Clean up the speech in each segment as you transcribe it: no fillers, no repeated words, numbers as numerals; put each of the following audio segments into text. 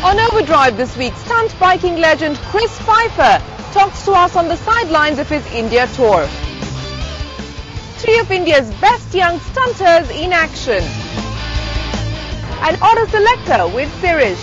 On Overdrive this week, stunt biking legend Chris Pfeiffer talks to us on the sidelines of his India tour. Three of India's best young stunters in action. An auto selector with Sirish.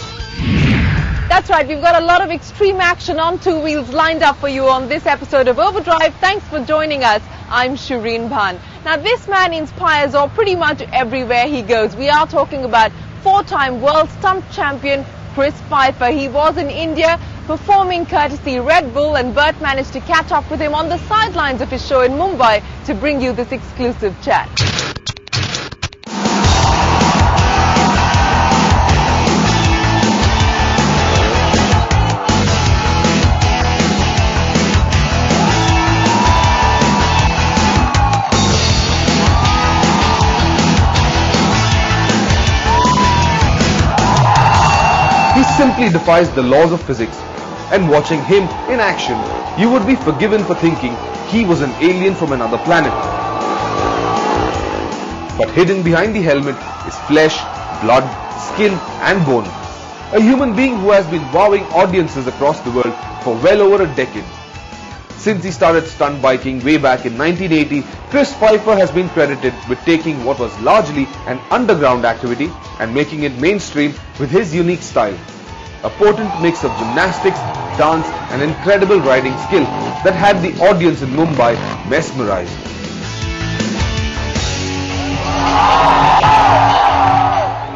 That's right, we've got a lot of extreme action on two wheels lined up for you on this episode of Overdrive. Thanks for joining us. I'm Shireen Bhan. Now this man inspires pretty much everywhere he goes. We are talking about four-time world stunt champion Chris Pfeiffer. He was in India performing courtesy Red Bull, and Bert managed to catch up with him on the sidelines of his show in Mumbai to bring you this exclusive chat. He simply defies the laws of physics, and watching him in action, you would be forgiven for thinking he was an alien from another planet. But hidden behind the helmet is flesh, blood, skin and bone. A human being who has been wowing audiences across the world for well over a decade. Since he started stunt biking way back in 1980, Chris Pfeiffer has been credited with taking what was largely an underground activity and making it mainstream with his unique style. A potent mix of gymnastics, dance and incredible riding skill that had the audience in Mumbai mesmerized.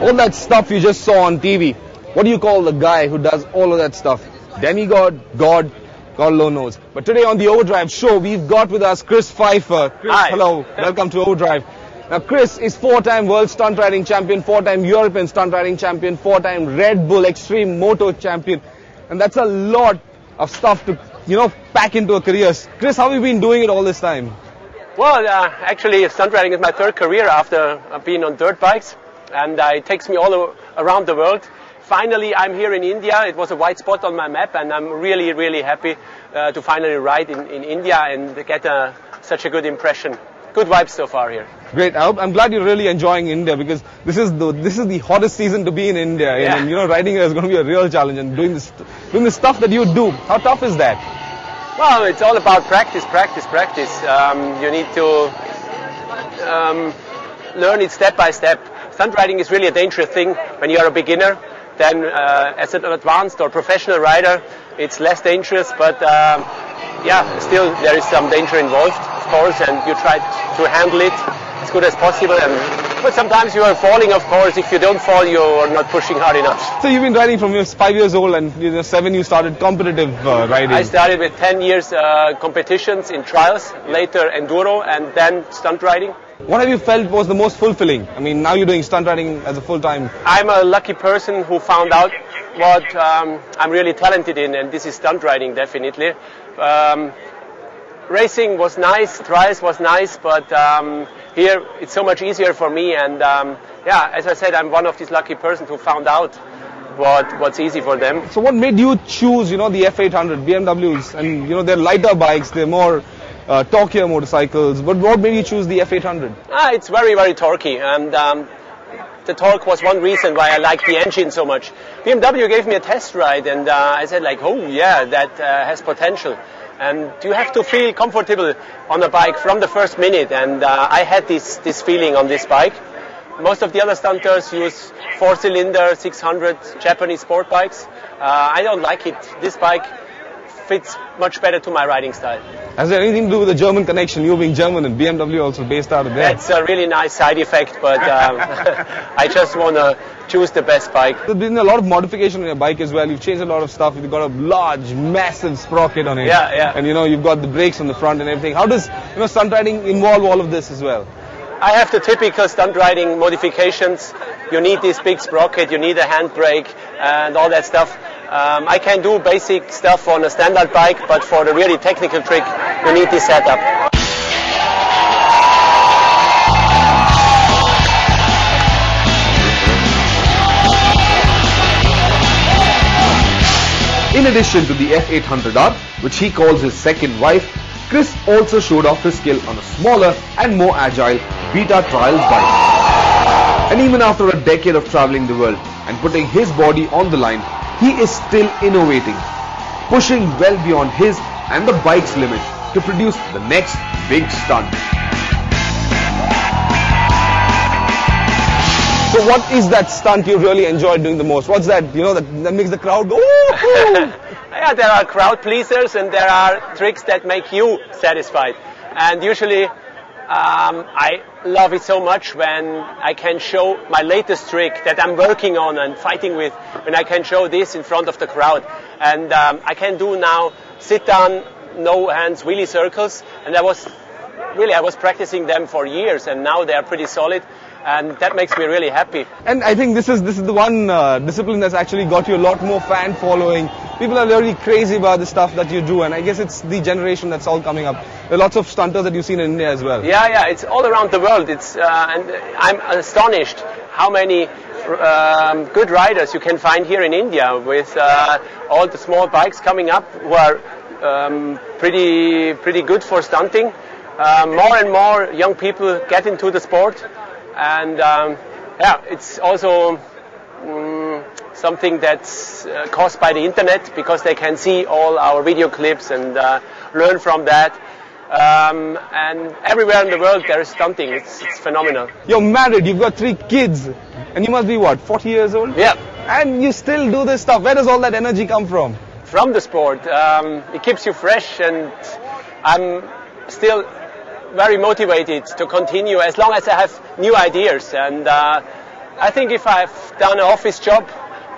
All that stuff you just saw on TV, what do you call the guy who does all of that stuff? Demigod? God? God alone knows. But today on the Overdrive show, we've got with us Chris Pfeiffer. Chris, hi. Hello, welcome to Overdrive. Now Chris is four-time world stunt riding champion, four-time European stunt riding champion, four-time Red Bull Extreme Moto champion. And that's a lot of stuff to, pack into a career. Chris, how have you been doing it all this time? Well, actually stunt riding is my third career after being on dirt bikes, and it takes me all around the world. Finally, I'm here in India. It was a white spot on my map, and I'm really, really happy to finally ride in India and get such a good impression. Good vibes so far here. Great. I'm glad you're really enjoying India, because this is the hottest season to be in India. Yeah. And riding here is going to be a real challenge. And doing the stuff that you do, how tough is that? Well, it's all about practice, practice, practice. You need to learn it step by step. Stunt riding is really a dangerous thing when you are a beginner. Then as an advanced or professional rider, it's less dangerous, but still there is some danger involved, of course, and you try to handle it as good as possible. But sometimes you are falling, of course. If you don't fall, you are not pushing hard enough. So you've been riding from you're 5 years old, and 7 you started competitive riding. I started with 10 years competitions in trials, later enduro, and then stunt riding. What have you felt was the most fulfilling? I mean, now you're doing stunt riding as a full-time. I'm a lucky person who found out what I'm really talented in, and this is stunt riding, definitely. Racing was nice, trials was nice, but here it's so much easier for me, and as I said, I'm one of these lucky persons who found out what's easy for them. So what made you choose, the F800, BMWs, and they're lighter bikes, they're more torquier motorcycles, but what made you choose the F800? It's very, very torquey, and the torque was one reason why I liked the engine so much. BMW gave me a test ride, and I said oh yeah, that has potential. And you have to feel comfortable on a bike from the first minute, and I had this feeling on this bike. Most of the other stunters use 4-cylinder 600 Japanese sport bikes. I don't like it. This bike fits much better to my riding style. Has there anything to do with the German connection, you being German and BMW also based out of there? That's a really nice side effect, but I just want to choose the best bike. There's been a lot of modification on your bike as well. You've changed a lot of stuff. You've got a large, massive sprocket on it. Yeah. And you've got the brakes on the front and everything. How does stunt riding involve all of this as well? I have the typical stunt riding modifications. You need this big sprocket, you need a handbrake and all that stuff. I can do basic stuff on a standard bike, but for the really technical trick, you need this setup. In addition to the F800R, which he calls his second wife, Chris also showed off his skill on a smaller and more agile Beta Trials bike. And even after a decade of traveling the world and putting his body on the line, he is still innovating, pushing well beyond his and the bike's limit to produce the next big stunt. So what is that stunt you really enjoyed doing the most? What's that, that makes the crowd go, woo-hoo? Yeah, there are crowd pleasers and there are tricks that make you satisfied. And usually I love it so much when I can show my latest trick that I'm working on and fighting with, when I can show this in front of the crowd. And I can do now sit down, no hands, wheelie circles. And I was practicing them for years and now they are pretty solid. And that makes me really happy. And I think this is the one discipline that's actually got you a lot more fan following. People are really crazy about the stuff that you do, and I guess it's the generation that's all coming up. There are lots of stunters that you've seen in India as well. Yeah, it's all around the world. It's and I'm astonished how many good riders you can find here in India with all the small bikes coming up who are pretty good for stunting. More and more young people get into the sport. And it's also something that's caused by the internet because they can see all our video clips and learn from that. And everywhere in the world there is stunting. It's phenomenal. You're married, you've got 3 kids, and you must be what, 40 years old? Yeah. And you still do this stuff. Where does all that energy come from? From the sport. It keeps you fresh, and I'm still very motivated to continue as long as I have new ideas. And I think if I've done an office job,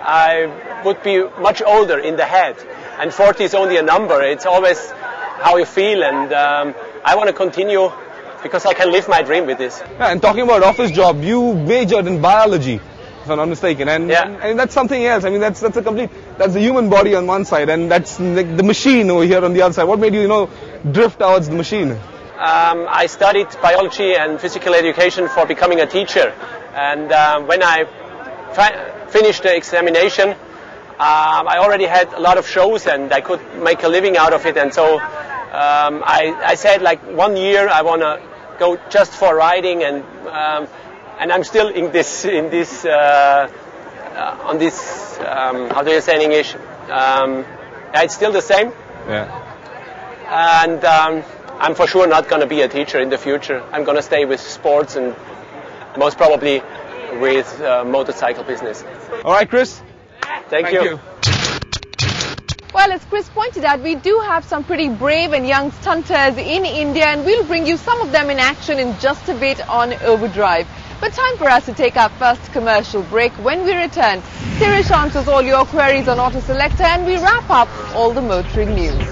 I would be much older in the head. And 40 is only a number. It's always how you feel. And I want to continue because I can live my dream with this. Yeah, and talking about office job, you majored in biology, if I'm not mistaken. And that's something else. I mean, that's the human body on one side, and that's the machine over here on the other side. What made you, drift towards the machine? I studied biology and physical education for becoming a teacher, and when I finished the examination, I already had a lot of shows and I could make a living out of it, and so I said, like, 1 year I want to go just for riding, and I'm still on this how do you say in English? It's still the same. Yeah. And I'm for sure not going to be a teacher in the future. I'm going to stay with sports and most probably with motorcycle business. All right, Chris. Thank you. Well, as Chris pointed out, we do have some pretty brave and young stunters in India, and we'll bring you some of them in action in just a bit on Overdrive. But time for us to take our first commercial break. When we return, Sirish answers all your queries on Auto Selector, and we wrap up all the motoring news.